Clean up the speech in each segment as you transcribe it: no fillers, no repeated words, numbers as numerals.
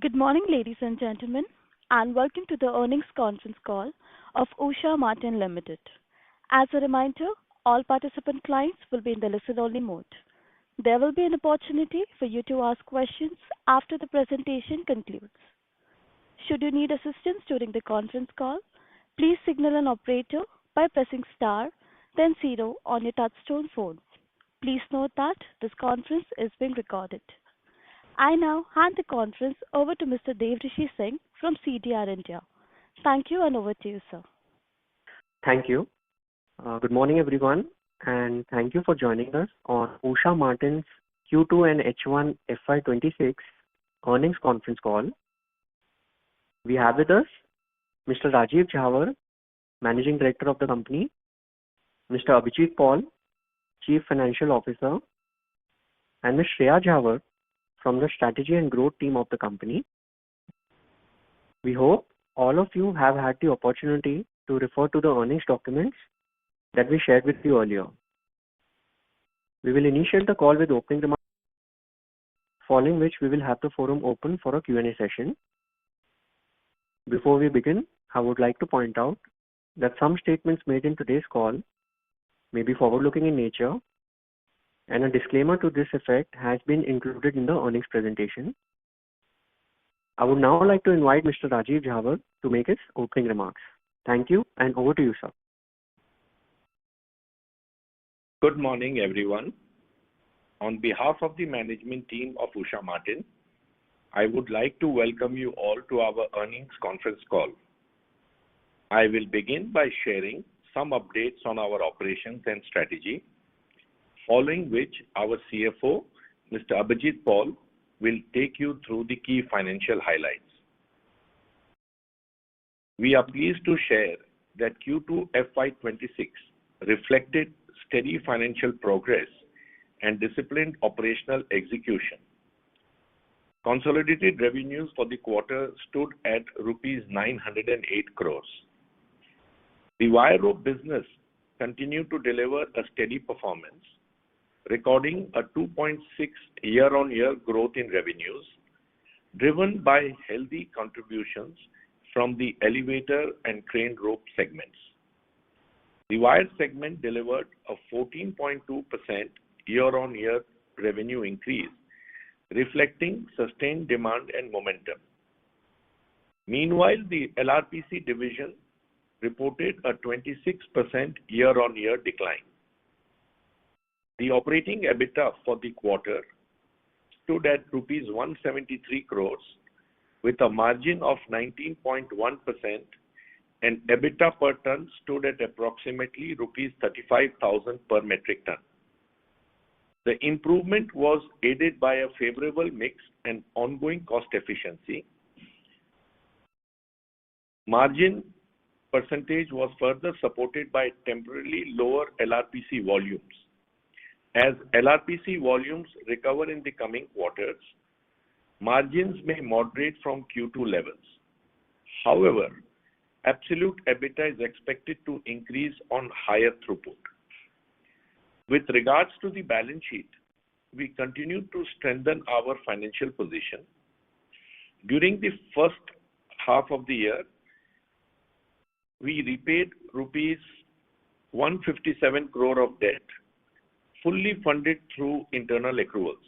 Good morning, ladies and gentlemen, and welcome to the earnings conference call of Usha Martin Limited. As a reminder, all participant clients will be in the listen-only mode. There will be an opportunity for you to ask questions after the presentation concludes. Should you need assistance during the conference call, please signal an operator by pressing star, then zero on your touchtone phone. Please note that this conference is being recorded. I now hand the conference over to Mr. Devrishi Singh from CDR India. Thank you, and over to you, sir. Thank you. Good morning, everyone, and thank you for joining us on Usha Martin's Q2 and H1 FY2026 earnings conference call. We have with us Mr. Rajiv Jhawar, Managing Director of the company, Mr. Abhijit Paul, Chief Financial Officer, and Ms. Shreya Jhawar from the Strategy and Growth team of the company. We hope all of you have had the opportunity to refer to the earnings documents that we shared with you earlier. We will initiate the call with opening remarks, following which we will have the forum open for a Q&A session. Before we begin, I would like to point out that some statements made in today's call may be forward-looking in nature, and a disclaimer to this effect has been included in the earnings presentation. I would now like to invite Mr. Rajiv Jhawar to make his opening remarks. Thank you, and over to you, sir. Good morning, everyone. On behalf of the management team of Usha Martin, I would like to welcome you all to our earnings conference call. I will begin by sharing some updates on our operations and strategy, following which our CFO, Mr. Abhijit Paul, will take you through the key financial highlights. We are pleased to share that Q2 FY26 reflected steady financial progress and disciplined operational execution. Consolidated revenues for the quarter stood at Rs 908 crores. The wire rope business continued to deliver a steady performance, recording a 2.6 year-on-year growth in revenues, driven by healthy contributions from the elevator and crane rope segments. The wire segment delivered a 14.2% year-on-year revenue increase, reflecting sustained demand and momentum. Meanwhile, the LRPC division reported a 26% year-on-year decline. The operating EBITDA for the quarter stood at Rs 173 crores with a margin of 19.1%, and EBITDA per ton stood at approximately Rs 35,000 per metric ton. The improvement was aided by a favorable mix and ongoing cost efficiency. Margin percentage was further supported by temporarily lower LRPC volumes. As LRPC volumes recover in the coming quarters, margins may moderate from Q2 levels. However, absolute EBITDA is expected to increase on higher throughput. With regards to the balance sheet, we continue to strengthen our financial position. During the first half of the year, we repaid Rs 157 crore of debt, fully funded through internal accruals.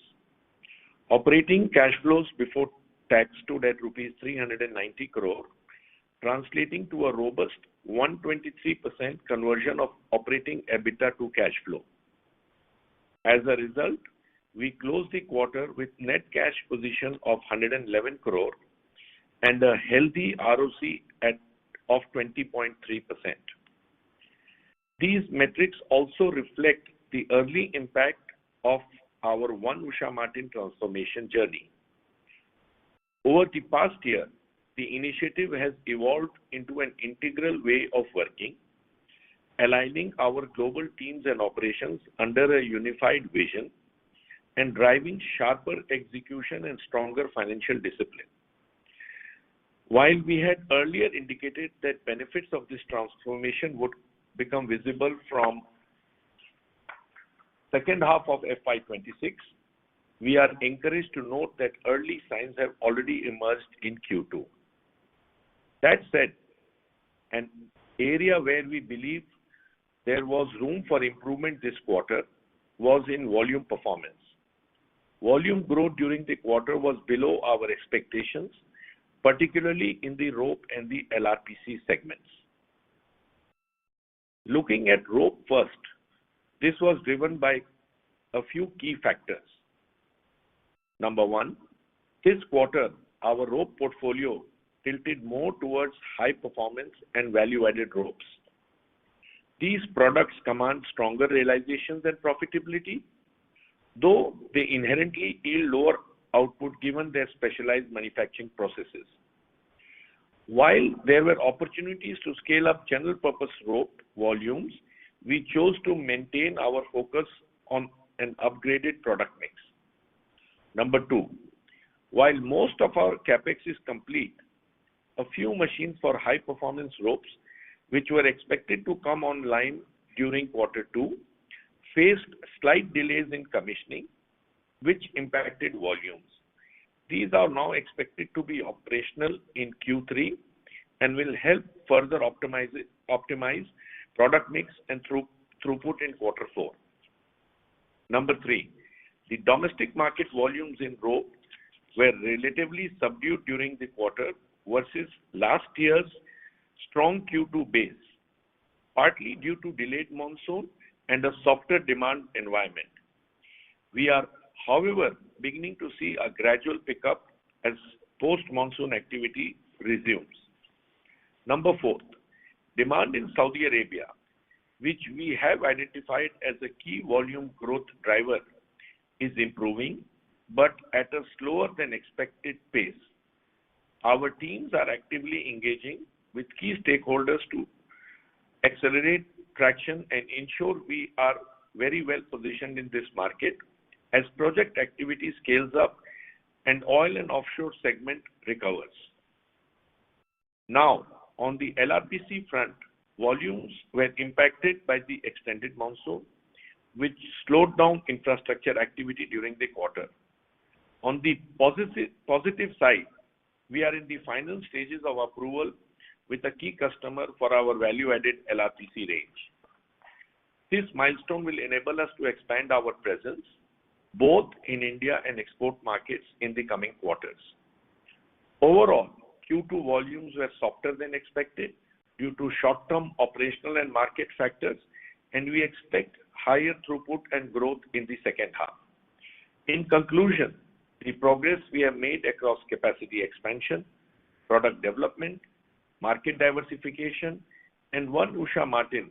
Operating cash flows before tax stood at Rs 390 crore, translating to a robust 123% conversion of operating EBITDA to cash flow. As a result, we closed the quarter with net cash position of 111 crore and a healthy ROC of 20.3%. These metrics also reflect the early impact of our One Usha Martin transformation journey. Over the past year, the initiative has evolved into an integral way of working, aligning our global teams and operations under a unified vision and driving sharper execution and stronger financial discipline. While we had earlier indicated that benefits of this transformation would become visible from second half of FY26, We are encouraged to note that early signs have already emerged in Q2. That said, an area where we believe there was room for improvement this quarter was in volume performance. Volume growth during the quarter was below our expectations, particularly in the rope and the LRPC segments. Looking at rope first, this was driven by a few key factors. Number one, this quarter, our rope portfolio tilted more towards high performance and value-added ropes. These products command stronger realizations and profitability, though they inherently yield lower output given their specialized manufacturing processes. While there were opportunities to scale up general purpose rope volumes, we chose to maintain our focus on an upgraded product mix. Number two, while most of our capex is complete, a few machines for high performance ropes, which were expected to come online during quarter two, faced slight delays in commissioning, which impacted volumes. These are now expected to be operational in Q3 and will help further optimize product mix and throughput in quarter four. Number three, the domestic market volumes in rope were relatively subdued during the quarter versus last year's strong Q2 base, partly due to delayed monsoon and a softer demand environment. We are, however, beginning to see a gradual pickup as post-monsoon activity resumes. Number four, demand in Saudi Arabia, which we have identified as a key volume growth driver, is improving, but at a slower than expected pace. Our teams are actively engaging with key stakeholders to accelerate traction and ensure we are very well positioned in this market as project activity scales up and oil and offshore segment recovers. Now, on the LRPC front, volumes were impacted by the extended monsoon, which slowed down infrastructure activity during the quarter. On the positive side, we are in the final stages of approval with a key customer for our value-added LRPC range. This milestone will enable us to expand our presence both in India and export markets in the coming quarters. Overall, Q2 volumes were softer than expected due to short-term operational and market factors, and we expect higher throughput and growth in the second half. In conclusion, the progress we have made across capacity expansion, product development, market diversification, and One Usha Martin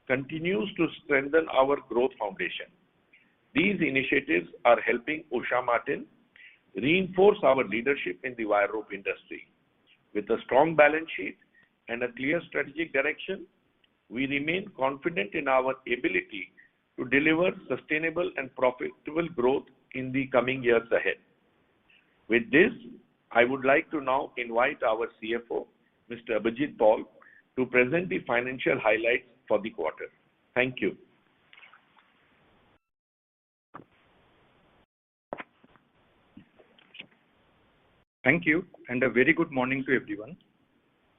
continues to strengthen our growth foundation. These initiatives are helping Usha Martin reinforce our leadership in the wire rope industry. With a strong balance sheet and a clear strategic direction, we remain confident in our ability to deliver sustainable and profitable growth in the coming years ahead. With this, I would like to now invite our CFO, Mr. Abhijit Paul, to present the financial highlights for the quarter. Thank you. Thank you, and a very good morning to everyone.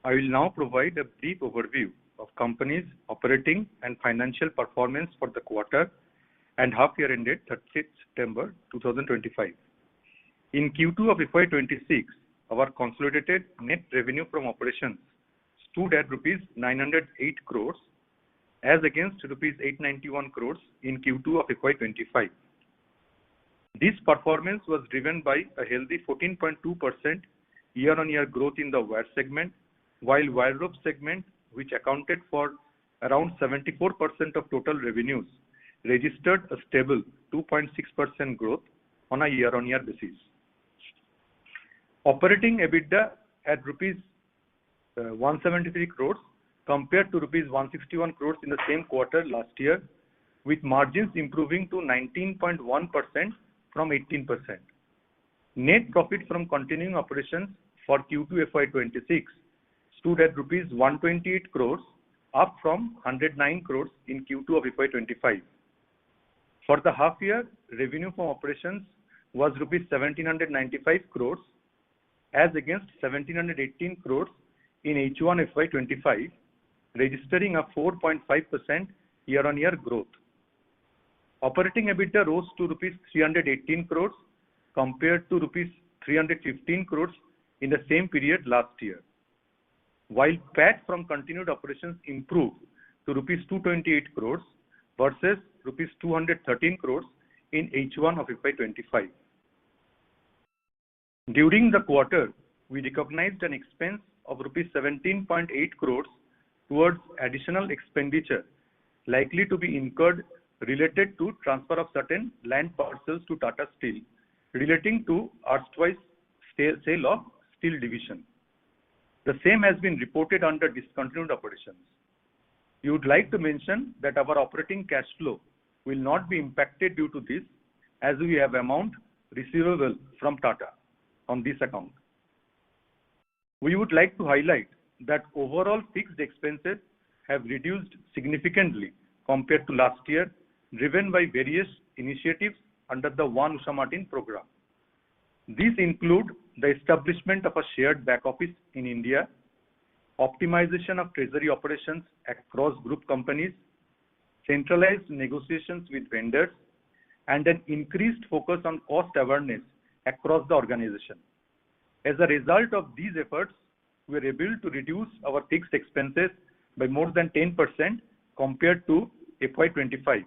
I will now provide a brief overview of company's operating and financial performance for the quarter and half year ended 30th September 2025. In Q2 of FY26, our consolidated net revenue from operations stood at rupees 908 crores as against rupees 891 crores in Q2 of FY25. This performance was driven by a healthy 14.2% year-on-year growth in the wire segment, while wire rope segment, which accounted for around 74% of total revenues, registered a stable 2.6% growth on a year-on-year basis. Operating EBITDA at rupees 173 crores compared to rupees 161 crores in the same quarter last year, with margins improving to 19.1% from 18%. Net profit from continuing operations for Q2 FY26 stood at rupees 128 crores, up from 109 crores in Q2 of FY25. For the half year, revenue from operations was rupees 1795 crores as against 1718 crores in H1 FY25, registering a 4.5% year-on-year growth. Operating EBITDA rose to rupees 318 crores compared to rupees 315 crores in the same period last year, while PAT from continued operations improved to rupees 228 crores versus rupees 213 crores in H1 of FY25. During the quarter, we recognized an expense of rupees 17.8 crores towards additional expenditure likely to be incurred related to transfer of certain land parcels to Tata Steel relating to erstwhile sale of steel division. The same has been reported under discontinued operations. We would like to mention that our operating cash flow will not be impacted due to this, as we have amount receivable from Tata on this account. We would like to highlight that overall fixed expenses have reduced significantly compared to last year, driven by various initiatives under the One Usha Martin program. These include the establishment of a shared back office in India, optimization of treasury operations across group companies, centralized negotiations with vendors, and an increased focus on cost awareness across the organization. As a result of these efforts, we were able to reduce our fixed expenses by more than 10% compared to FY25.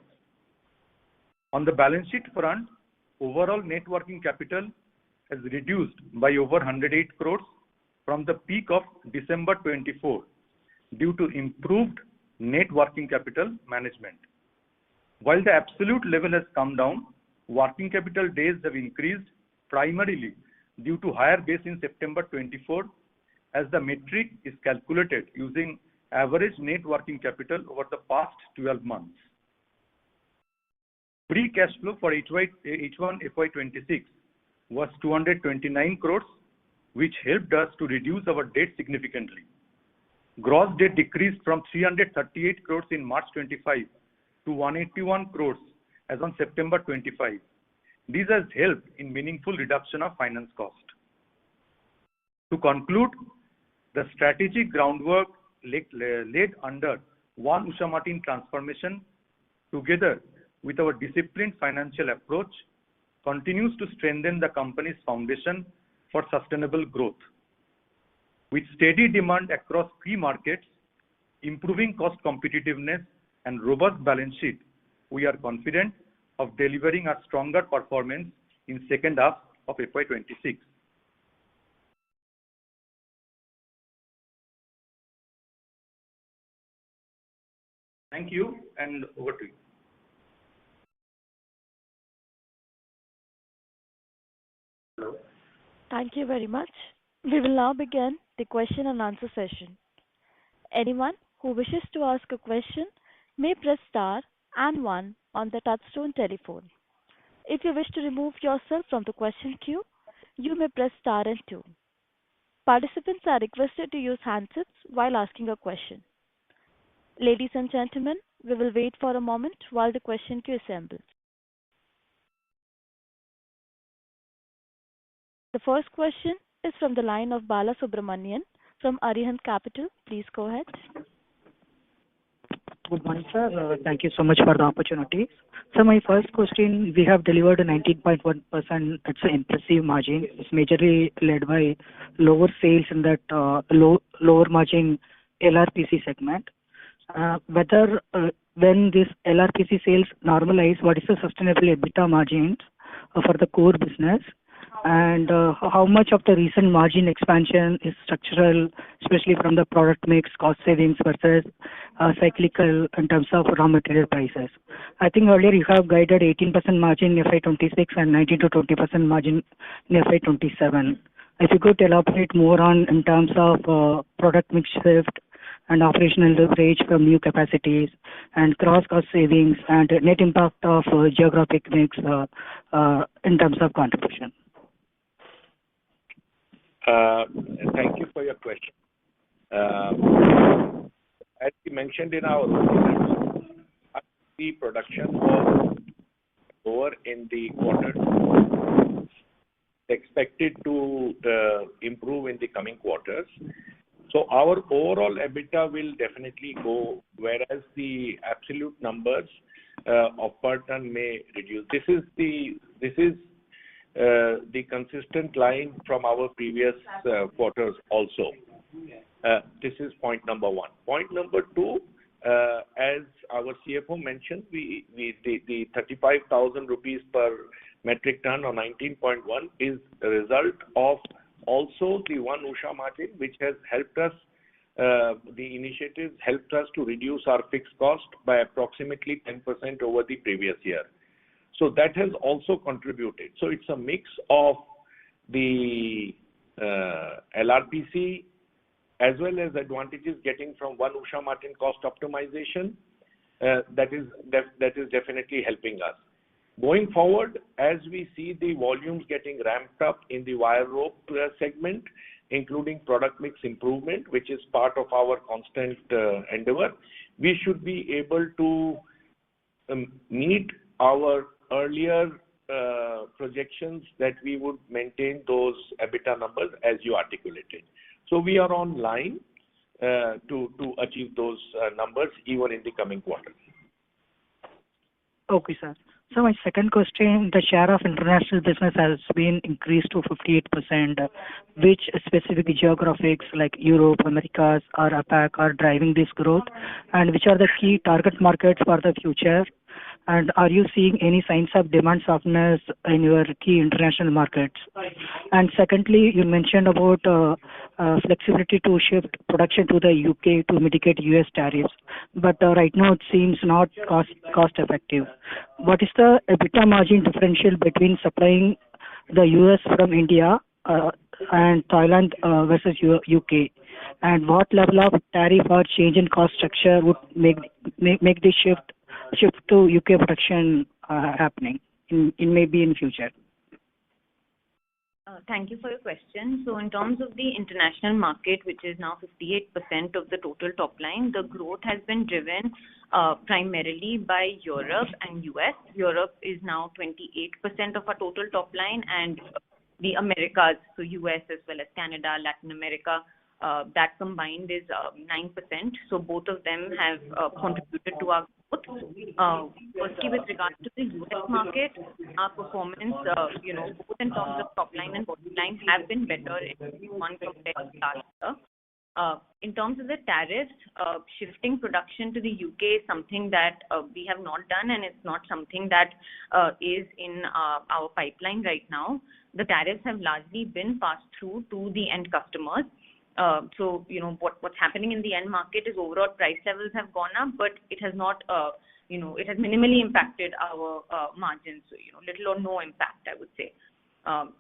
On the balance sheet front, overall net working capital has reduced by over 108 crores from the peak of December 24 due to improved net working capital management. While the absolute level has come down, working capital days have increased primarily due to higher base in September 24, as the metric is calculated using average net working capital over the past 12 months. Free cash flow for H1 FY26 was 229 crores, which helped us to reduce our debt significantly. Gross debt decreased from 338 crores in March 25 to 181 crores as on September 25. This has helped in meaningful reduction of finance cost. To conclude, the strategic groundwork laid under One Usha Martin transformation, together with our disciplined financial approach, continues to strengthen the company's foundation for sustainable growth. With steady demand across key markets, improving cost competitiveness, and robust balance sheet, we are confident of delivering a stronger performance in second half of FY26. Thank you, and over to you. Hello. Thank you very much. We will now begin the question and answer session. Anyone who wishes to ask a question may press star and one on the touchtone telephone. If you wish to remove yourself from the question queue, you may press star and two. Participants are requested to use handsets while asking a question. Ladies and gentlemen, we will wait for a moment while the question queue assembles. The first question is from the line of Bala Subramanian from Arihant Capital. Please go ahead. Good morning, sir. Thank you so much for the opportunity. So my first question, we have delivered a 19.1%. It's an impressive margin. It's majorly led by lower sales in that lower margin LRPC segment. Whether when this LRPC sales normalize, what is the sustainable EBITDA margins for the core business? And how much of the recent margin expansion is structural, especially from the product mix, cost savings versus cyclical in terms of raw material prices? I think earlier you have guided 18% margin in FY26 and 19 to 20% margin in FY27. If you could elaborate more on in terms of product mix shift and operational leverage from new capacities and cross-cost savings and net impact of geographic mix in terms of contribution. Thank you for your question. As we mentioned in our opening, the production was lower in the quarter expected to improve in the coming quarters. So our overall EBITDA will definitely go, whereas the absolute numbers of per ton may reduce. This is the consistent line from our previous quarters also. This is point number one. Point number two, as our CFO mentioned, the 35,000 rupees per metric ton or 19.1 is a result of also the One Usha margin, which has helped us. The initiatives helped us to reduce our fixed cost by approximately 10% over the previous year. So that has also contributed. So it's a mix of the LRPC as well as advantages getting from One Usha margin cost optimization. That is definitely helping us. Going forward, as we see the volumes getting ramped up in the wire rope segment, including product mix improvement, which is part of our constant endeavor, we should be able to meet our earlier projections that we would maintain those EBITDA numbers as you articulated. So we are on line to achieve those numbers even in the coming quarters. Okay, sir. So my second question, the share of international business has been increased to 58%. Which specific geographies like Europe, Americas, or APAC are driving this growth? And which are the key target markets for the future? And are you seeing any signs of demand softness in your key international markets? And secondly, you mentioned about flexibility to shift production to the UK to mitigate US tariffs. But right now it seems not cost effective. What is the EBITDA margin differential between supplying the US from India and Thailand versus UK? And what level of tariff or change in cost structure would make the shift to UK production happening in maybe in future? Thank you for your question. So in terms of the international market, which is now 58% of the total top line, the growth has been driven primarily by Europe and US. Europe is now 28% of our total top line, and the Americas, so US as well as Canada, Latin America, that combined is 9%. So both of them have contributed to our growth. Firstly, with regards to the US market, our performance, both in terms of top line and bottom line, have been better in one compared to last year. In terms of the tariffs, shifting production to the UK is something that we have not done, and it's not something that is in our pipeline right now. The tariffs have largely been passed through to the end customers. So, what's happening in the end market is overall price levels have gone up, but it has not, it has minimally impacted our margins, little or no impact, I would say.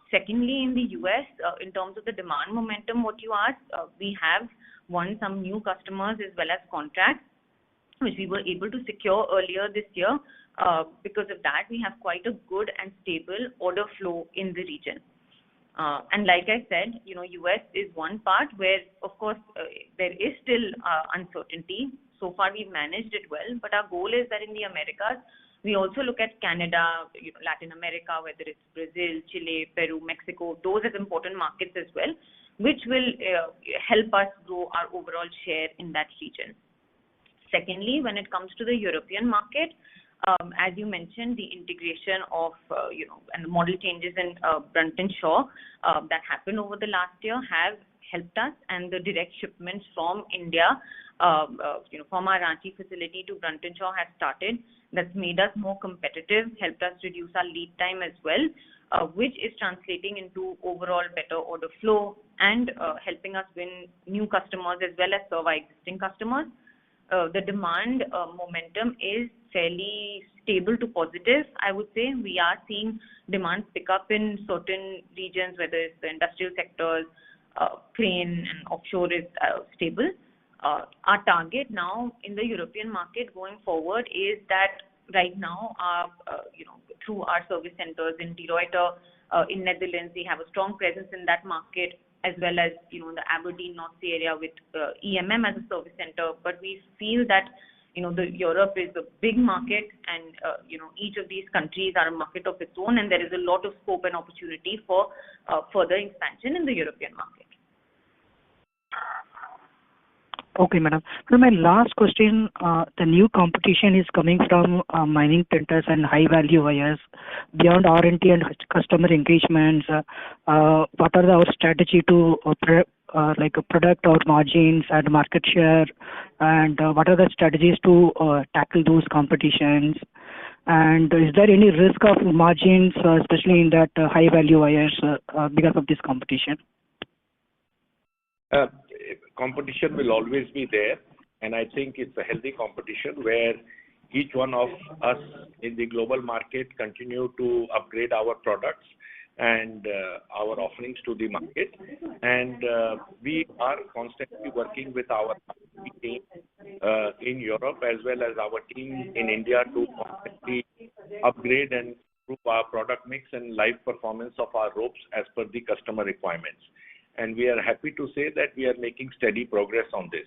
Secondly, in the US, in terms of the demand momentum, what you asked, we have won some new customers as well as contracts, which we were able to secure earlier this year. Because of that, we have quite a good and stable order flow in the region. And like I said, US is one part where, of course, there is still uncertainty. So far, we've managed it well, but our goal is that in the Americas, we also look at Canada, Latin America, whether it's Brazil, Chile, Peru, Mexico, those as important markets as well, which will help us grow our overall share in that region. Secondly, when it comes to the European market, as you mentioned, the integration of, and the model changes in Brunton Shaw that happened over the last year have helped us, and the direct shipments from India, from our Ranchi facility to Brunton Shaw has started. That's made us more competitive, helped us reduce our lead time as well, which is translating into overall better order flow and helping us win new customers as well as serve our existing customers. The demand momentum is fairly stable to positive, I would say. We are seeing demand pick up in certain regions, whether it's the industrial sectors, crane and offshore is stable. Our target now in the European market going forward is that right now, through our service centers in De Ruyter, in Netherlands, we have a strong presence in that market, as well as, the Aberdeen North Sea area with EMM as a service center. But we feel that, Europe is a big market, and each of these countries are a market of its own, and there is a lot of scope and opportunity for further expansion in the European market. Okay, madam. So my last question, the new competition is coming from mining printers and high-value wires. Beyond R&D and customer engagements, what are our strategy to product or margins and market share, and what are the strategies to tackle those competitions? And is there any risk of margins, especially in that high-value wires, because of this competition? Competition will always be there, and I think it's a healthy competition where each one of us in the global market continue to upgrade our products and our offerings to the market. And we are constantly working with our team in Europe as well as our team in India to constantly upgrade and improve our product mix and live performance of our ropes as per the customer requirements. And we are happy to say that we are making steady progress on this.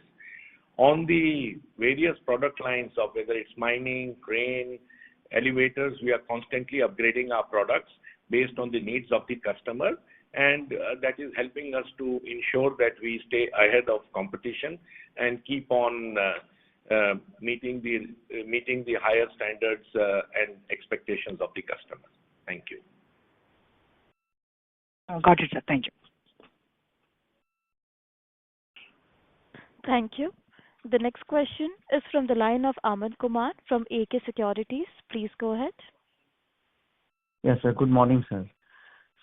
On the various product lines of whether it's mining, crane, elevators, we are constantly upgrading our products based on the needs of the customer, and that is helping us to ensure that we stay ahead of competition and keep on meeting the higher standards and expectations of the customer. Thank you. Got it, sir. Thank you. Thank you. The next question is from the line of Aman Kumar from AK Securities. Please go ahead. Yes, sir. Good morning, sir.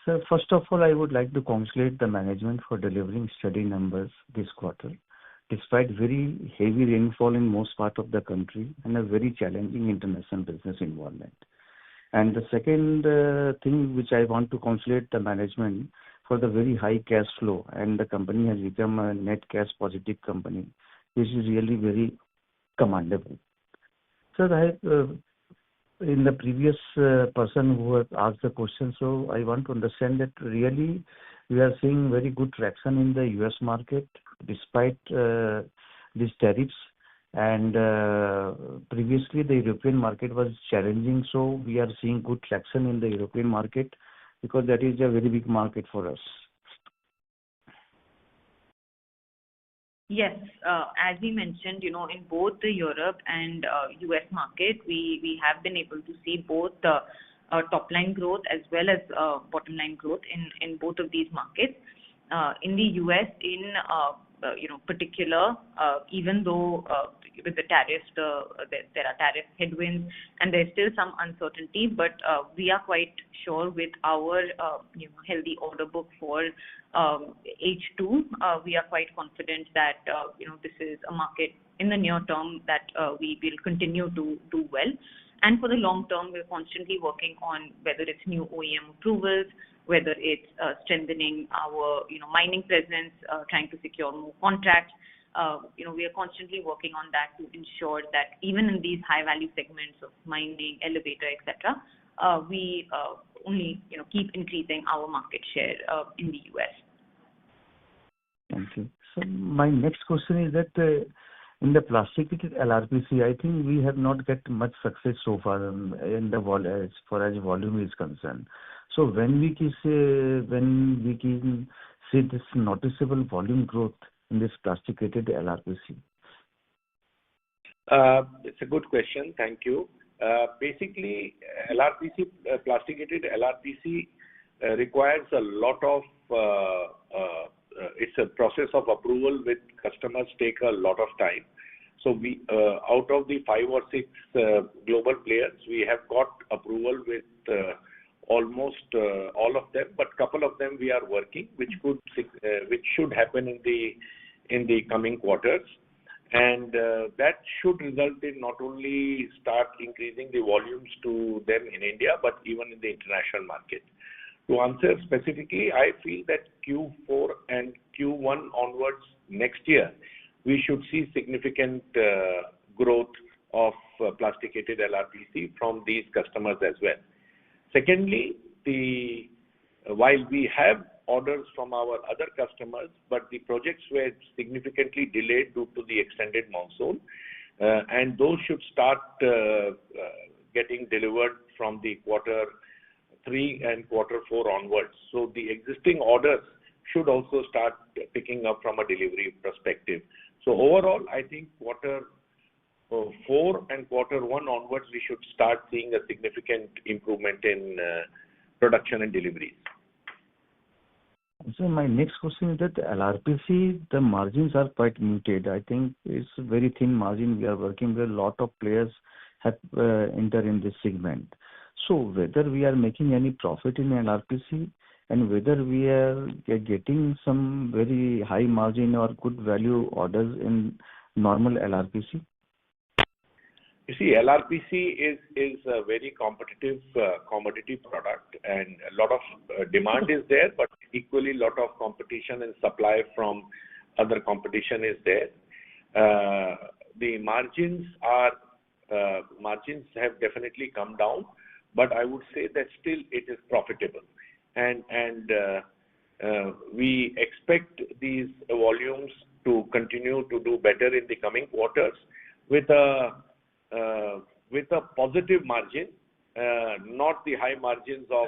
Sir, first of all, I would like to congratulate the management for delivering steady numbers this quarter, despite very heavy rainfall in most part of the country and a very challenging international business environment. And the second thing which I want to congratulate the management for the very high cash flow, and the company has become a net cash positive company, which is really very commendable. Sir, in the previous person who has asked the question, so I want to understand that really we are seeing very good traction in the US market despite these tariffs, and previously the European market was challenging, so we are seeing good traction in the European market because that is a very big market for us. Yes, as we mentioned, in both the Europe and US market, we have been able to see both top line growth as well as bottom line growth in both of these markets. In the US, particular, even though with the tariffs, there are tariff headwinds and there's still some uncertainty, but we are quite sure with our healthy order book for H2, we are quite confident that this is a market in the near term that we will continue to do well. And for the long term, we're constantly working on whether it's new OEM approvals, whether it's strengthening our mining presence, trying to secure more contracts. We are constantly working on that to ensure that even in these high value segments of mining, elevator, etc., we only keep increasing our market share in the US. Thank you. So my next question is that in the plasticated LRPC, I think we have not get much success so far in the as far as volume is concerned. So when we can see this noticeable volume growth in this plasticated LRPC? It's a good question. Thank you. Basically, LRPC, plasticated LRPC requires a lot of, it's a process of approval with customers take a lot of time. So we, out of the 5 or 6 global players, we have got approval with almost all of them, but couple of them we are working, which should happen in the coming quarters. And that should result in not only start increasing the volumes to them in India, but even in the international market. To answer specifically, I feel that Q4 and Q1 onwards next year, we should see significant growth of plasticated LRPC from these customers as well. Secondly, while we have orders from our other customers, but the projects were significantly delayed due to the extended monsoon. and those should start getting delivered from the quarter 3 and quarter 4 onwards. So the existing orders should also start picking up from a delivery perspective. So overall, I think quarter 4 and quarter 1 onwards, we should start seeing a significant improvement in production and deliveries. So my next question is that LRPC, the margins are quite muted. I think it's a very thin margin. We are working with a lot of players have entered in this segment. So whether we are making any profit in LRPC and whether we are getting some very high margin or good value orders in normal LRPC? You see, LRPC is a very competitive commodity product, and a lot of demand is there, but equally lot of competition and supply from other competition is there. The margins have definitely come down, but I would say that still it is profitable, and we expect these volumes to continue to do better in the coming quarters with a positive margin, not the high margins of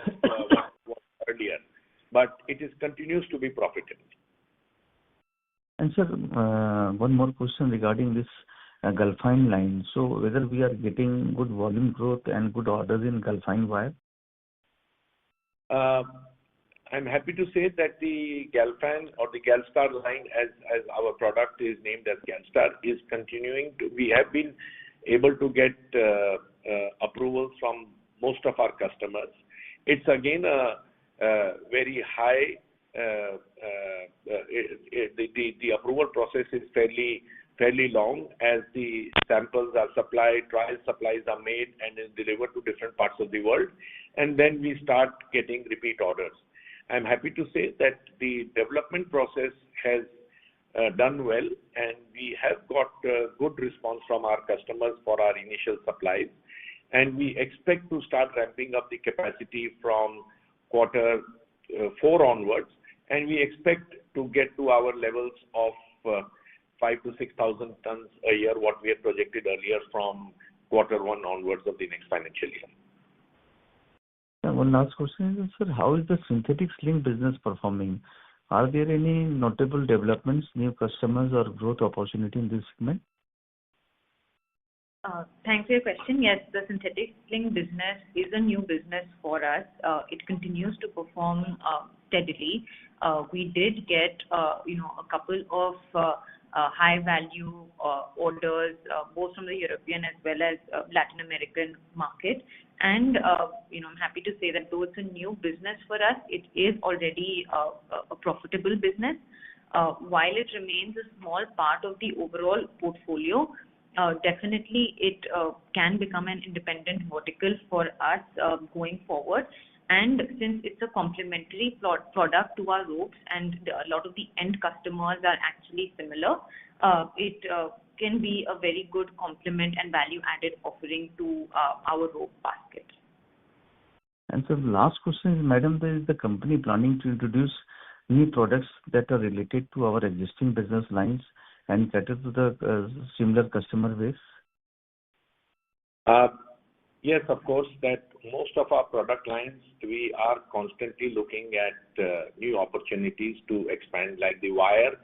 what earlier, but it continues to be profitable. And sir, one more question regarding this Galfine line. So whether we are getting good volume growth and good orders in Galfine wire? I'm happy to say that the Galfan or the Galstar line, as our product is named as Galstar, is continuing to. We have been able to get approvals from most of our customers. It's again a very high. The approval process is fairly long, as the samples are supplied, trial supplies are made, and is delivered to different parts of the world, and then we start getting repeat orders. I'm happy to say that the development process has done well, and we have got good response from our customers for our initial supplies, and we expect to start ramping up the capacity from quarter 4 onwards, and we expect to get to our levels of 5,000 to 6,000 tons a year, what we had projected earlier, from quarter 1 onwards of the next financial year. One last question is, sir, how is the synthetic sling business performing? Are there any notable developments, new customers, or growth opportunity in this segment? Thanks for your question. Yes, the synthetic sling business is a new business for us. It continues to perform steadily. We did get, a couple of high value orders, both from the European as well as Latin American market. And, I'm happy to say that though it's a new business for us, it is already a profitable business. While it remains a small part of the overall portfolio, definitely it can become an independent vertical for us going forward. And since it's a complementary product to our ropes, and a lot of the end customers are actually similar, it can be a very good complement and value-added offering to our rope basket. And so the last question is, madam, is the company planning to introduce new products that are related to our existing business lines and cater to the similar customer base? Yes, of course, that most of our product lines, we are constantly looking at new opportunities to expand. Like the wire,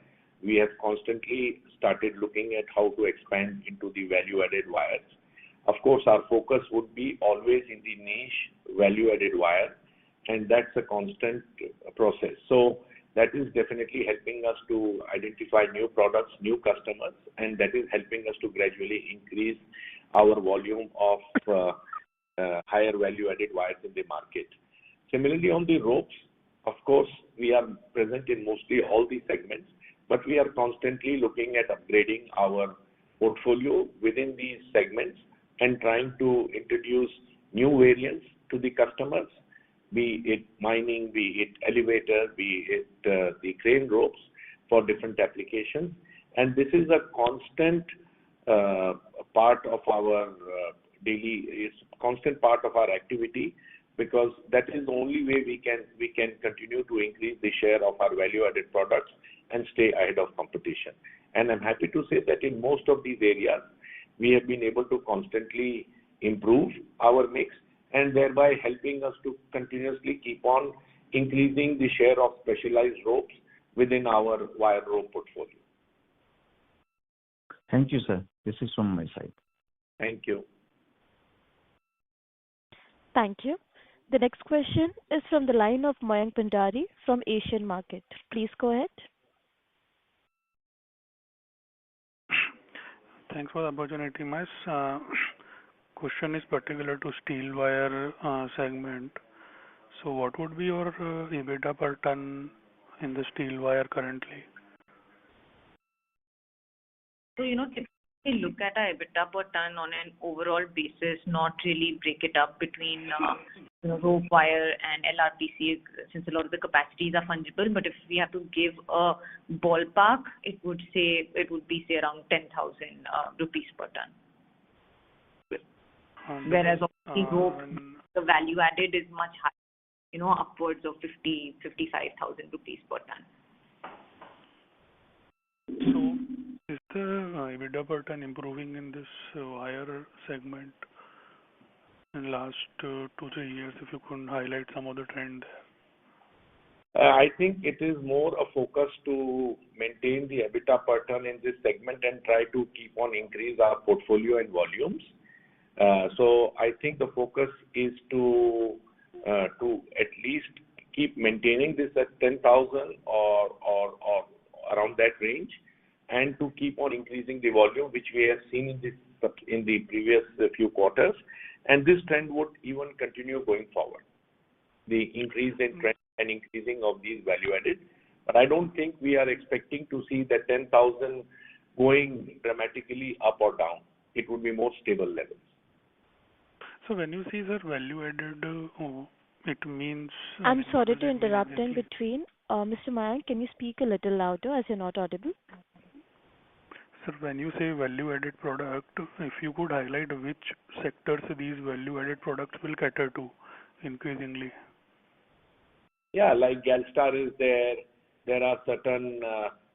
we have constantly started looking at how to expand into the value-added wires. Of course, our focus would be always in the niche value-added wire, and that's a constant process. So that is definitely helping us to identify new products, new customers, and that is helping us to gradually increase our volume of higher value-added wires in the market. Similarly, on the ropes, of course, we are present in mostly all the segments, but we are constantly looking at upgrading our portfolio within these segments and trying to introduce new variants to the customers, be it mining, be it elevator, be it the crane ropes for different applications. And this is a constant part of our constant part of our activity, because that is the only way we can continue to increase the share of our value-added products and stay ahead of competition. And I'm happy to say that in most of these areas, we have been able to constantly improve our mix and thereby helping us to continuously keep on increasing the share of specialized ropes within our wire rope portfolio. Thank you, sir. This is from my side. Thank you. Thank you. The next question is from the line of Mayank Bhandari from Asian Market. Please go ahead. Thanks for the opportunity. My question is particular to steel wire segment. So what would be your EBITDA per ton in the steel wire currently? So, typically look at our EBITDA per ton on an overall basis, not really break it up between rope wire and LRPC, since a lot of the capacities are fungible. But if we have to give a ballpark, it would be around 10,000 rupees per ton. Whereas obviously rope, the value added is much higher, upwards of 55,000 rupees per ton. So is the EBITDA per ton improving in this wire segment in last 2-3 years? If you could highlight some of the trend there. I think it is more a focus to maintain the EBITDA per ton in this segment and try to keep on increase our portfolio and volumes. So I think the focus is to at least keep maintaining this at 10,000 or around that range, and to keep on increasing the volume, which we have seen in the previous few quarters. And this trend would even continue going forward, the increase in trend and increasing of these value added. But I don't think we are expecting to see that 10,000 going dramatically up or down. It would be more stable levels. So when you see the value added, it means... I'm sorry to interrupt in between. Mr. Mayank, can you speak a little louder as you're not audible? Sir, when you say value-added product, if you could highlight which sectors these value-added products will cater to increasingly. Yeah, like Galstar is there. There are certain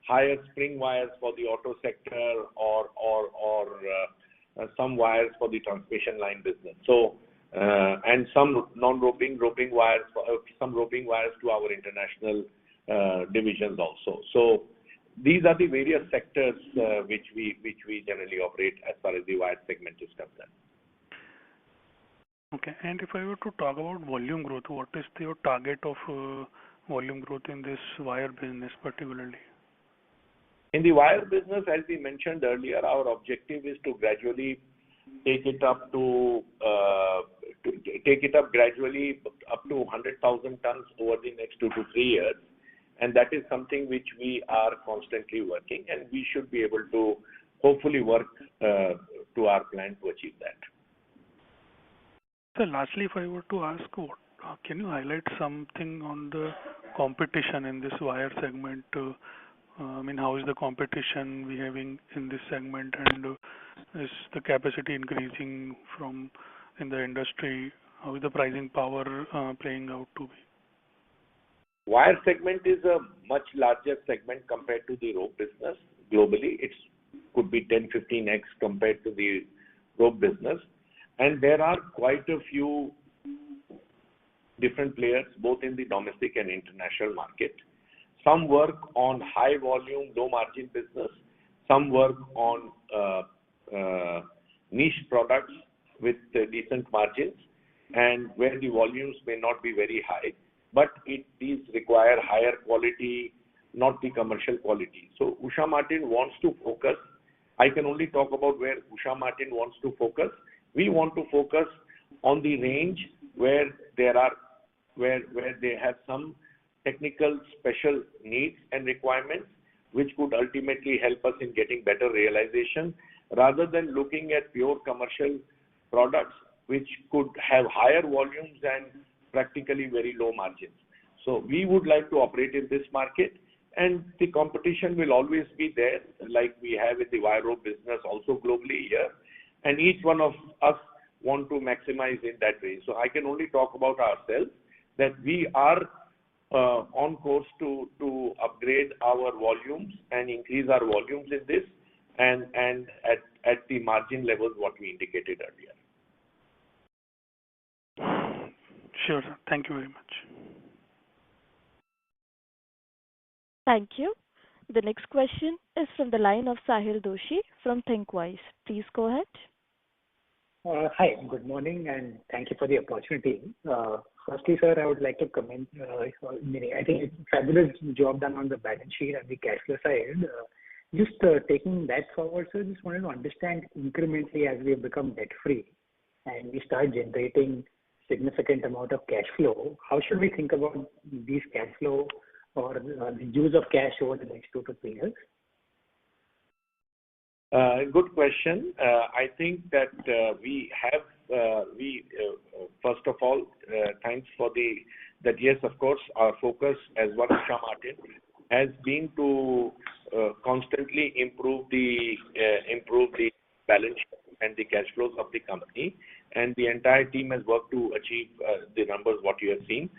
higher spring wires for the auto sector or some wires for the transmission line business. So, and some non-roping wires, some roping wires to our international divisions also. So these are the various sectors which we generally operate as far as the wire segment is concerned. Okay, and if I were to talk about volume growth, what is your target of volume growth in this wire business particularly? In the wire business, as we mentioned earlier, our objective is to gradually take it up gradually up to 100,000 tons over the next 2 to 3 years. And that is something which we are constantly working, and we should be able to hopefully work to our plan to achieve that. So lastly, if I were to ask, can you highlight something on the competition in this wire segment? I mean, how is the competition behaving in this segment, and is the capacity increasing in the industry? How is the pricing power playing out to be? Wire segment is a much larger segment compared to the rope business globally. It could be 10-15x compared to the rope business. And there are quite a few different players, both in the domestic and international market. Some work on high volume, low margin business. Some work on niche products with decent margins, and where the volumes may not be very high, but these require higher quality, not the commercial quality. So Usha Martin wants to focus. I can only talk about where Usha Martin wants to focus. We want to focus on the range where they have some technical special needs and requirements, which could ultimately help us in getting better realization, rather than looking at pure commercial products which could have higher volumes and practically very low margins. So we would like to operate in this market, and the competition will always be there, like we have in the wire rope business also globally here, and each one of us want to maximize in that way. So I can only talk about ourselves, that we are on course to upgrade our volumes and increase our volumes in this, and at the margin levels what we indicated earlier. Sure, sir. Thank you very much. Thank you. The next question is from the line of Sahil Doshi from ThinkWise. Please go ahead. Hi, good morning, and thank you for the opportunity. Firstly, sir, I would like to comment. I think it's a fabulous job done on the balance sheet and the cash flow side. Just taking that forward, sir, just wanted to understand incrementally as we have become debt-free and we start generating significant amount of cash flow, how should we think about these cash flow or the use of cash over the next 2 to 3 years? Good question. I think that first of all, thanks for that. Yes, of course, our focus as one Usha Martin has been to constantly improve the balance sheet and the cash flows of the company, and the entire team has worked to achieve the numbers what you have seen.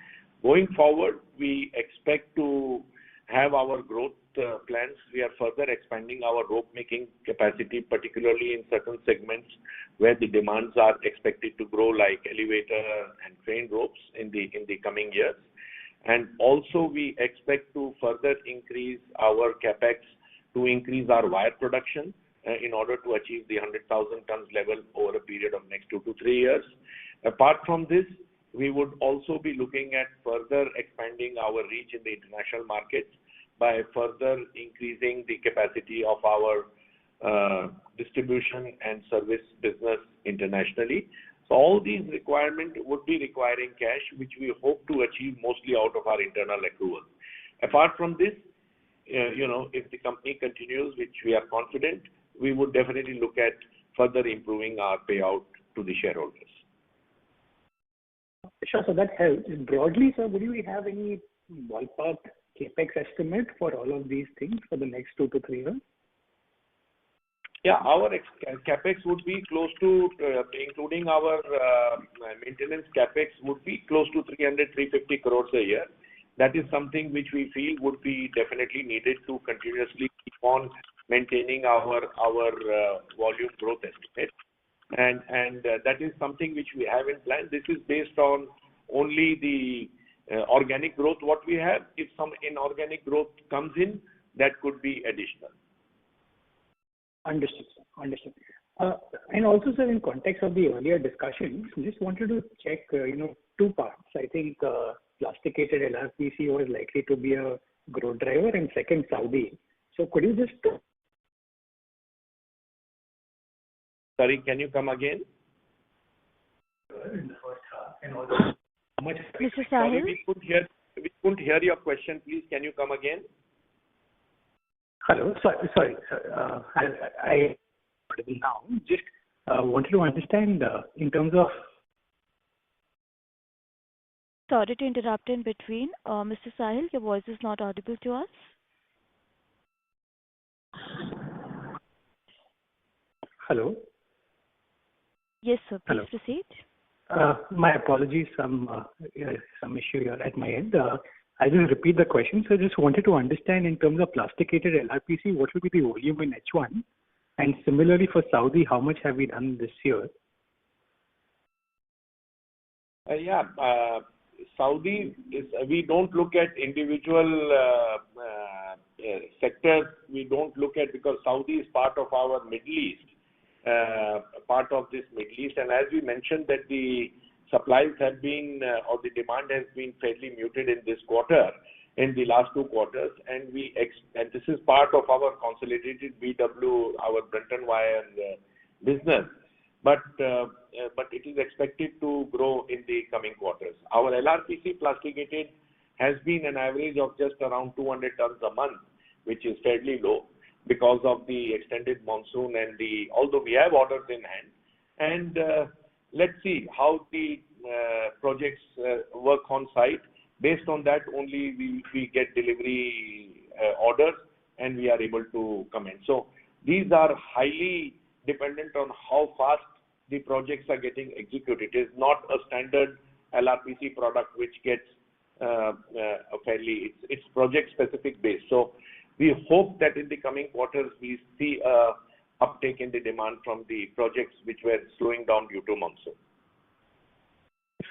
Going forward, we expect to have our growth plans. We are further expanding our rope making capacity, particularly in certain segments where the demands are expected to grow, like elevator and crane ropes in the coming years. And also we expect to further increase our capex to increase our wire production in order to achieve the 100,000 tons level over a period of next 2 to 3 years. Apart from this, we would also be looking at further expanding our reach in the international markets by further increasing the capacity of our distribution and service business internationally. So all these requirements would be requiring cash, which we hope to achieve mostly out of our internal accruals. Apart from this, if the company continues, which we are confident, we would definitely look at further improving our payout to the shareholders. Sure, so that helps. Broadly, sir, would you have any ballpark capex estimate for all of these things for the next 2 to 3 years? Yeah, our capex would be close to, including our maintenance capex, would be close to 300-350 crores a year. That is something which we feel would be definitely needed to continuously keep on maintaining our volume growth estimate. And that is something which we have in plan. This is based on only the organic growth what we have. If some inorganic growth comes in, that could be additional. Understood, sir. Understood. And also, sir, in context of the earlier discussions, just wanted to check, 2 parts. I think plasticated LRPC was likely to be a growth driver, and second, Saudi. So could you just... Sorry, can you come again? In the first half, and also how much... Mr. Sahil? Sorry, we couldn't hear your question. Please, can you come again? Hello. Sorry, sir. I now just wanted to understand in terms of... Sorry to interrupt in between. Mr. Sahil, your voice is not audible to us. Hello? Yes, sir. Please Hello. proceed. My apologies, some issue here at my end. I will repeat the question. So I just wanted to understand in terms of plasticated LRPC, what will be the volume in H1? And similarly for Saudi, how much have we done this year? Saudi is, we don't look at individual sectors. We don't look at, because Saudi is part of our Middle East, part of this Middle East. And as we mentioned that the supplies have been, or the demand has been fairly muted in this quarter, in the last 2 quarters. And and this is part of our consolidated BW, our Brunton wire business. But it is expected to grow in the coming quarters. Our LRPC plasticated has been an average of just around 200 tons a month, which is fairly low because of the extended monsoon and although we have orders in hand. And let's see how the projects work on site. Based on that only we get delivery orders and we are able to come in. So these are highly dependent on how fast the projects are getting executed. It is not a standard LRPC product which gets it's project specific based. So we hope that in the coming quarters we see a uptake in the demand from the projects which were slowing down due to monsoon.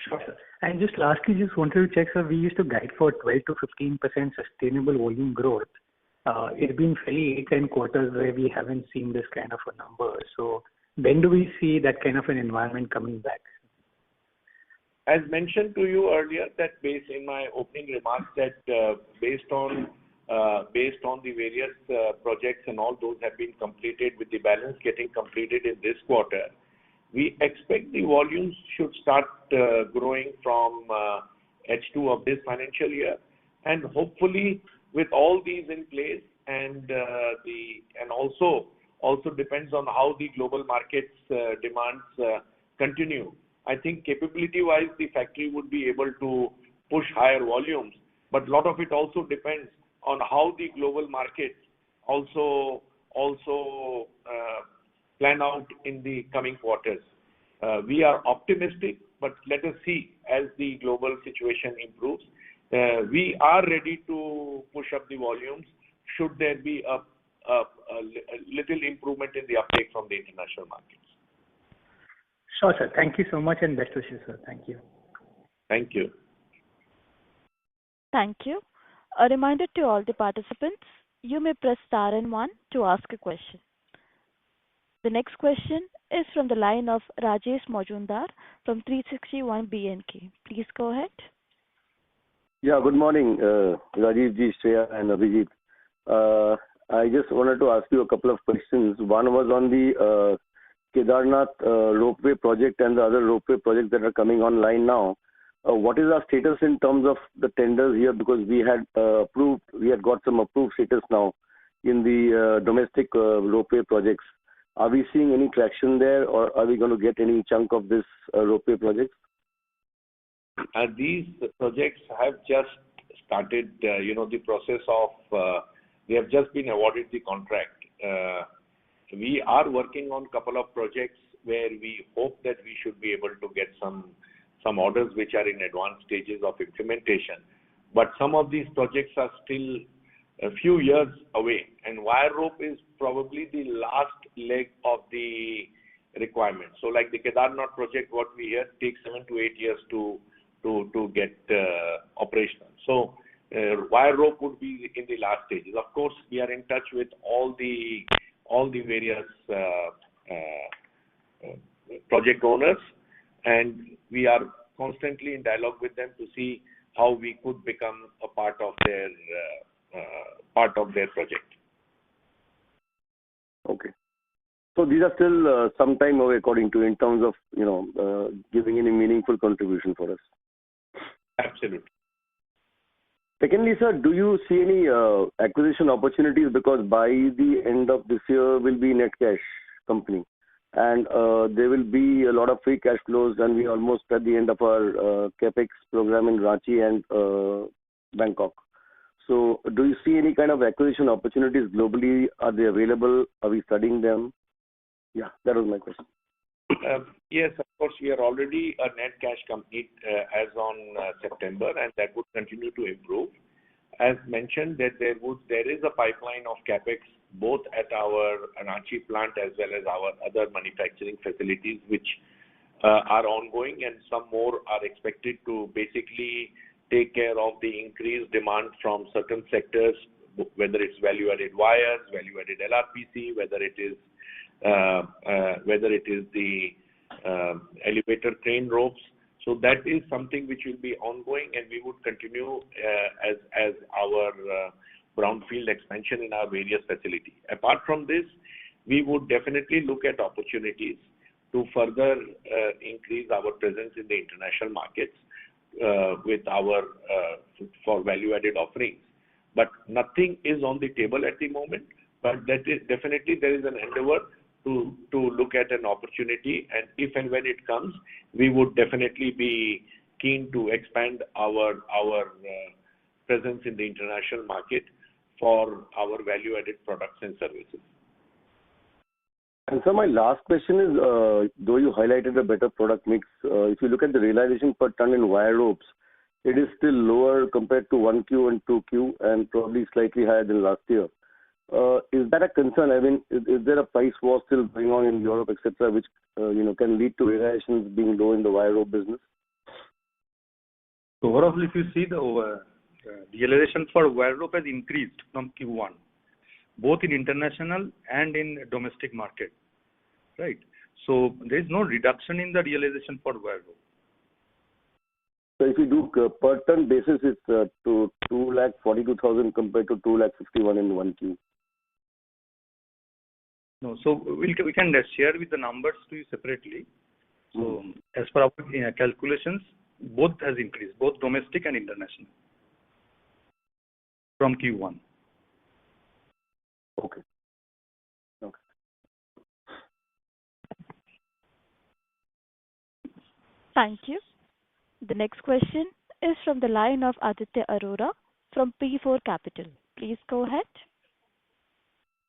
Sure, sir. And just lastly, just wanted to check, sir, we used to guide for 12 to 15% sustainable volume growth. It's been fairly 8-10 quarters where we haven't seen this kind of a number. So when do we see that kind of an environment coming back? As mentioned to you earlier, that based in my opening remarks, that based on the various projects and all those have been completed, with the balance getting completed in this quarter, we expect the volumes should start growing from H2 of this financial year, and hopefully with all these in place, and also depends on how the global markets demands continue. I think capability-wise, the factory would be able to push higher volumes, but a lot of it also depends on how the global markets also plan out in the coming quarters. We are optimistic, but let us see as the global situation improves. We are ready to push up the volumes should there be a little improvement in the uptake from the international markets. Sure, sir. Thank you so much and best wishes, sir. Thank you. Thank you. Thank you. A reminder to all the participants, you may press star and 1 to ask a question. The next question is from the line of Rajesh Majumdar from 360 ONE BNK. Please go ahead. Yeah, good morning, Rajiv ji, Shreya and Abhijit. I just wanted to ask you a couple of questions. One was on the Kedarnath ropeway project and the other ropeway projects that are coming online now. What is our status in terms of the tenders here? Because we had got some approved status now in the domestic ropeway projects. Are we seeing any traction there, or are we going to get any chunk of this ropeway projects? These projects have just started, the process of, they have just been awarded the contract. We are working on a couple of projects where we hope that we should be able to get some orders which are in advanced stages of implementation. But some of these projects are still a few years away, and wire rope is probably the last leg of the requirement. So like the Kedarnath project, what we hear takes 7 to 8 years to get operational. So wire rope would be in the last stages. Of course, we are in touch with all the various project owners, and we are constantly in dialogue with them to see how we could become a part of their project. Okay. So these are still some time away, according to, in terms of giving any meaningful contribution for us. Absolutely. Secondly, sir, do you see any acquisition opportunities, because by the end of this year will be net cash company, and there will be a lot of free cash flows, and we are almost at the end of our capex program in Ranchi and Bangkok. So do you see any kind of acquisition opportunities globally? Are they available? Are we studying them? Yeah, that was my question. Yes, of course, we are already a net cash company as on September, and that would continue to improve. As mentioned, that there is a pipeline of capex both at our Ranchi plant as well as our other manufacturing facilities, which are ongoing, and some more are expected to basically take care of the increased demand from certain sectors, whether it's value-added wires, value-added LRPC, whether it is the elevator crane ropes. So that is something which will be ongoing, and we would continue as our brownfield expansion in our various facilities. Apart from this, we would definitely look at opportunities to further increase our presence in the international markets with our for value-added offerings. But nothing is on the table at the moment. But that is definitely, there is an endeavor to look at an opportunity, and if and when it comes, we would definitely be keen to expand our presence in the international market for our value-added products and services. And so my last question is, though you highlighted a better product mix, if you look at the realization per ton in wire ropes, it is still lower compared to 1Q and 2Q, and probably slightly higher than last year. Is that a concern? I mean, is there a price war still going on in Europe, etc., which can lead to realizations being low in the wire rope business? So overall, if you see the realization for wire rope has increased from Q1, both in international and in domestic market, right? So there is no reduction in the realization for wire rope. So if you do per ton basis, it's to 2,42,000 compared to 2,51,000 in 1Q. No, so we can share with the numbers to you separately. So as per our calculations, both has increased, both domestic and international from Q1. Okay. Thank you. The next question is from the line of Aditya Arora from P4 Capital. Please go ahead.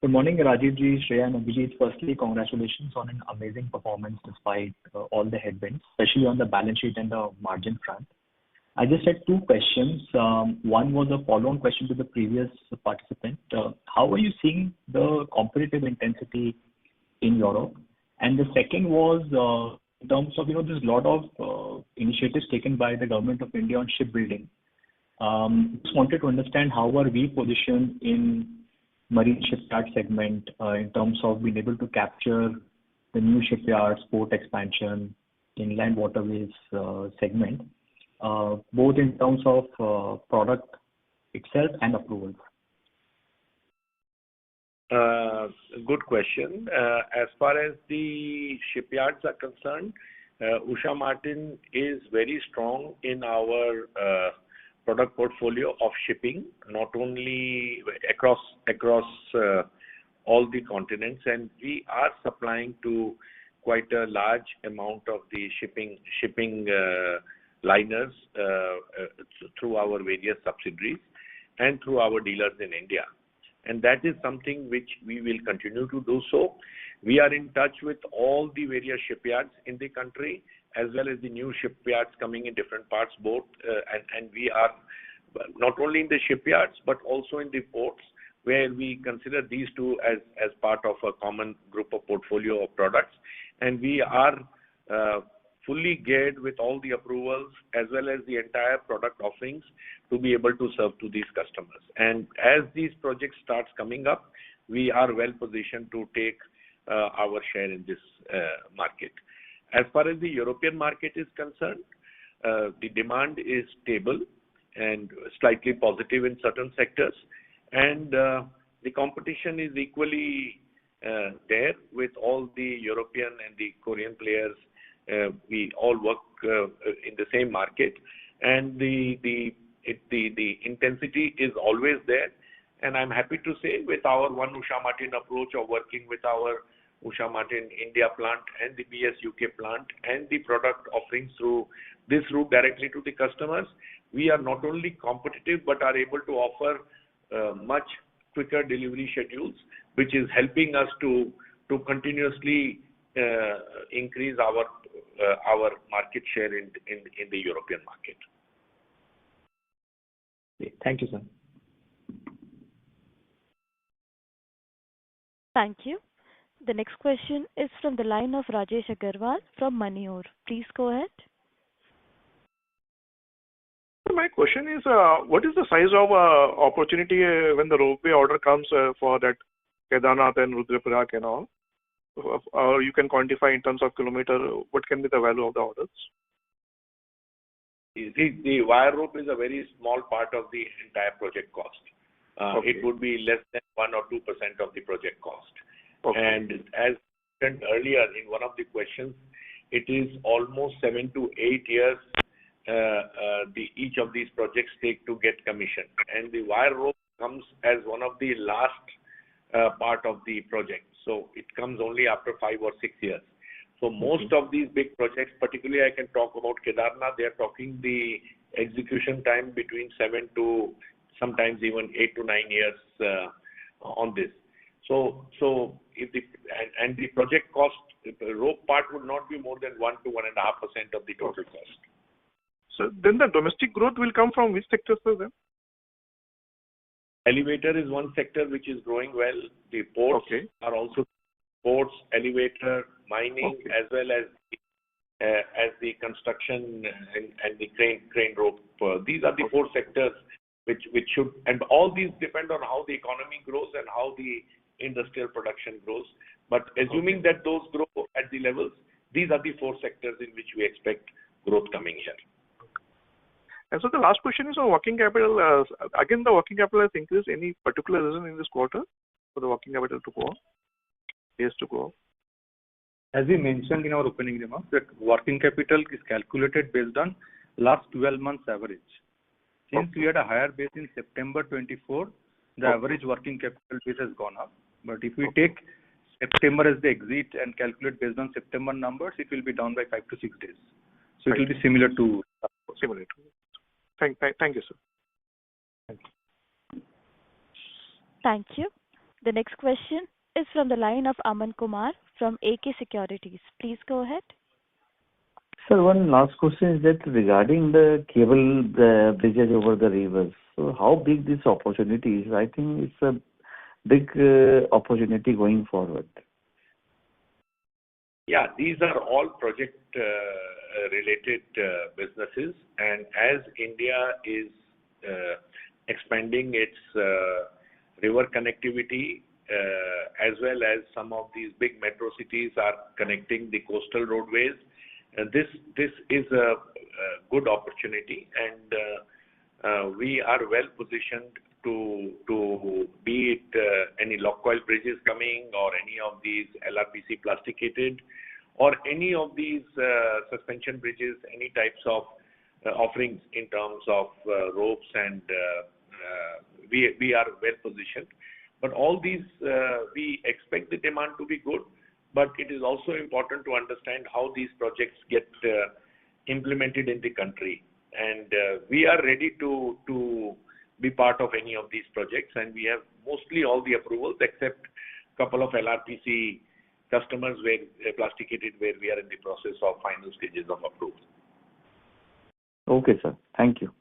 Good morning, Rajiv ji, Shreya and Abhijit. Firstly, congratulations on an amazing performance despite all the headwinds, especially on the balance sheet and the margin front. I just had two questions. One was a follow-on question to the previous participant. How are you seeing the competitive intensity in Europe? And the second was in terms of, there's a lot of initiatives taken by the government of India on shipbuilding. Just wanted to understand how are we positioned in marine shipyard segment in terms of being able to capture the new shipyards, port expansion, inland waterways segment, both in terms of product itself and approvals. Good question. As far as the shipyards are concerned, Usha Martin is very strong in our product portfolio of shipping, not only across all the continents, and we are supplying to quite a large amount of the shipping liners through our various subsidiaries and through our dealers in India. And that is something which we will continue to do so. We are in touch with all the various shipyards in the country, as well as the new shipyards coming in different parts, both, and we are not only in the shipyards, but also in the ports, where we consider these two as part of a common group of portfolio of products. And we are fully geared with all the approvals as well as the entire product offerings to be able to serve to these customers. And as these projects starts coming up, we are well positioned to take our share in this market. As far as the European market is concerned, the demand is stable and slightly positive in certain sectors, and the competition is equally there with all the European and the Korean players. We all work in the same market, and the intensity is always there. And I'm happy to say, with our One Usha Martin approach of working with our Usha Martin India plant and the BS UK plant and the product offerings through this route directly to the customers, we are not only competitive but are able to offer much quicker delivery schedules, which is helping us to continuously increase our market share in the European market. Thank you, sir. Thank you. The next question is from the line of Rajesh Agarwal from Manyor. Please go ahead. My question is, what is the size of opportunity when the ropeway order comes for that Kedarnath and Rudraprayag and all? Or you can quantify in terms of kilometer, what can be the value of the orders? The wire rope is a very small part of the entire project cost. Okay. It would be less than 1 or 2% of the project cost. Okay. And as mentioned earlier in one of the questions, it is almost 7 to 8 years each of these projects take to get commissioned. And the wire rope comes as one of the last part of the project. So it comes only after 5 or 6 years. So most of these big projects, particularly I can talk about Kedarnath, they are talking the execution time between 7 to sometimes even 8 to 9 years on this. So if the project cost, the rope part would not be more than 1 to 1.5% of the total cost. So then the domestic growth will come from which sectors then? Elevator is one sector which is growing well. The ports are also ports, elevator, mining, as well as the construction and the crane rope. These are the four sectors which should, and all these depend on how the economy grows and how the industrial production grows. But assuming that those grow at the levels, these are the four sectors in which we expect growth coming here. And so the last question is on working capital. Again, the working capital has increased. Any particular reason in this quarter for the working capital to go up? Days to go up? As we mentioned in our opening remarks, that working capital is calculated based on last 12 months average. Since we had a higher base in September 24, the average working capital base has gone up. But if we take September as the exit and calculate based on September numbers, it will be down by 5 to 6 days. So it will be similar to. Thank you, sir. Thank you. Thank you. The next question is from the line of Aman Kumar from AK Securities. Please go ahead. Sir, one last question is that regarding the cable bridges over the rivers. So how big this opportunity is? I think it's a big opportunity going forward. Yeah, these are all project related businesses, and as India is expanding its river connectivity, as well as some of these big metro cities are connecting the coastal roadways, this is a good opportunity, and we are well positioned to be it any lock coil bridges coming or any of these LRPC plasticated or any of these suspension bridges, any types of offerings in terms of ropes, and we are well positioned. But all these, we expect the demand to be good, but it is also important to understand how these projects get implemented in the country. And we are ready to be part of any of these projects, and we have mostly all the approvals except a couple of LRPC customers where plasticated, where we are in the process of final stages of approval. Okay, sir. Thank you.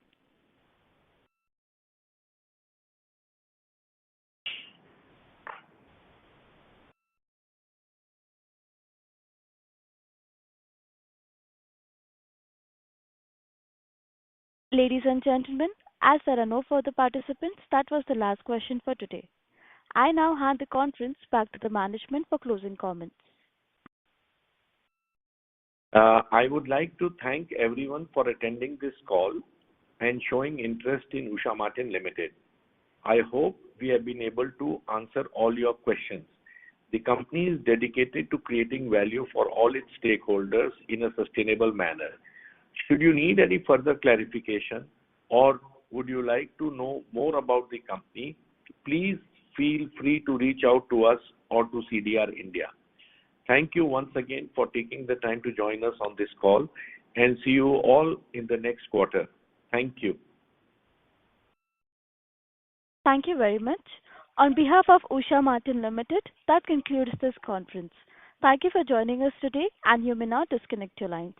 Ladies and gentlemen, as there are no further participants, that was the last question for today. I now hand the conference back to the management for closing comments. I would like to thank everyone for attending this call and showing interest in Usha Martin Limited. I hope we have been able to answer all your questions. The company is dedicated to creating value for all its stakeholders in a sustainable manner. Should you need any further clarification or would you like to know more about the company, please feel free to reach out to us or to CDR India. Thank you once again for taking the time to join us on this call, and see you all in the next quarter. Thank you. Thank you very much. On behalf of Usha Martin Limited, that concludes this conference. Thank you for joining us today, and you may now disconnect your lines.